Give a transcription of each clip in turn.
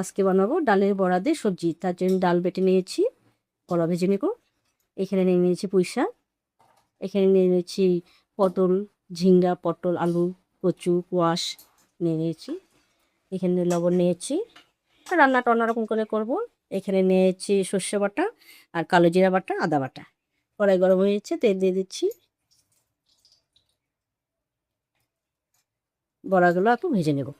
আজকে বানাবো ডালের বড়া দিয়ে সবজি। তার জন্য ডাল বেটে নিয়েছি, বড়া ভেজে নেব। এখানে নিয়ে নিয়েছি পুঁই শাক, এখানে নিয়ে নিয়েছি পটল, ঝিঙ্গা, পটল, আলু, কচু, কোয়াশ নিয়ে নিয়েছি। এখানে লবণ নিয়েছি, রান্নাটা অন্যরকম করে করব। এখানে নিয়েছি সর্ষে বাটা আর কালো জিরা বাটা, আদা বাটা। কড়াই গরম হয়েছে, তেল দিয়ে দিচ্ছি। বড়াগুলো একটু ভেজে নেব।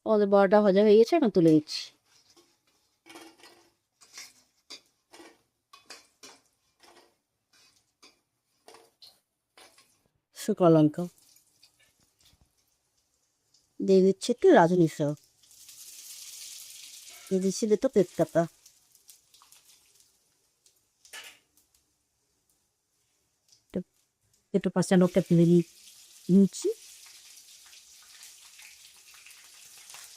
আমাদের বড়াটা ভাজা হয়ে গেছে, এখন তুলে দিচ্ছি। শুকনো লঙ্কা দিয়ে দিচ্ছি, একটু রাঁধুনি সহ দিয়ে দিচ্ছি দুটো তেজপাতা। একটু পাঁচটা নখটা ফেলে নিচ্ছি।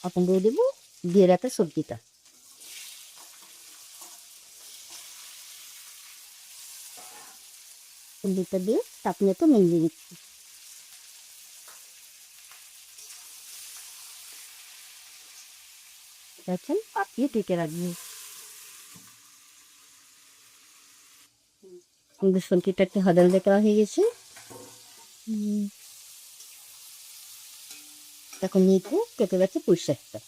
এখন দিয়ে দেবো দিয়ে রাখা সবজিটা। সবজিটা দিয়ে চাটনিতে মিলিয়ে দিচ্ছি। দেখেন পাতিয়ে টেকে রাখবো। আমাদের সবজিটা একটু হাজার দেখা হয়ে গেছে। এখন নিয়ে কেটে রাখছি পুঁই শাকটা।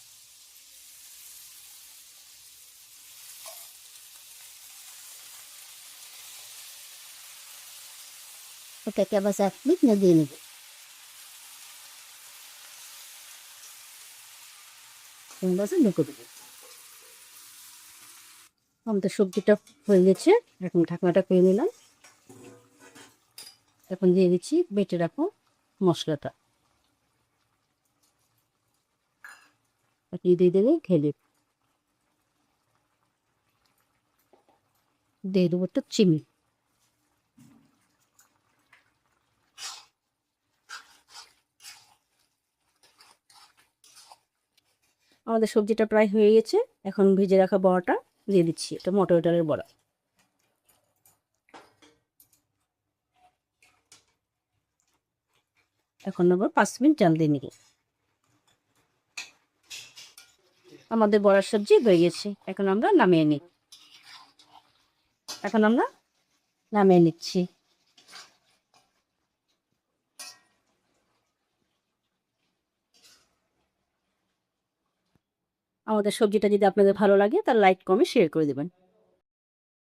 ওটাকে আবার 1 মিনিট না দিয়ে নেব। আমাদের সবজিটা হয়ে গেছে, এখন ঢাকনাটা করে নিলাম। এখন দিয়ে দিচ্ছি বেটে রাখো মশলাটা, দিয়ে দেবো ঘেলে, দিয়ে দেবো একটু চিনি। আমাদের সবজিটা প্রায় হয়ে গেছে, এখন ভেজে রাখা বড়াটা দিয়ে দিচ্ছি। এটা মটর ডালের বড়া। এখন আবার 5 মিনিট জাল দিয়ে নিই। আমাদের বড়ার সবজি হয়ে গেছে, এখন আমরা নামিয়ে নিচ্ছি। আমাদের সবজিটা যদি আপনাদের ভালো লাগে তাহলে লাইক, কমেন্ট, শেয়ার করে দেবেন।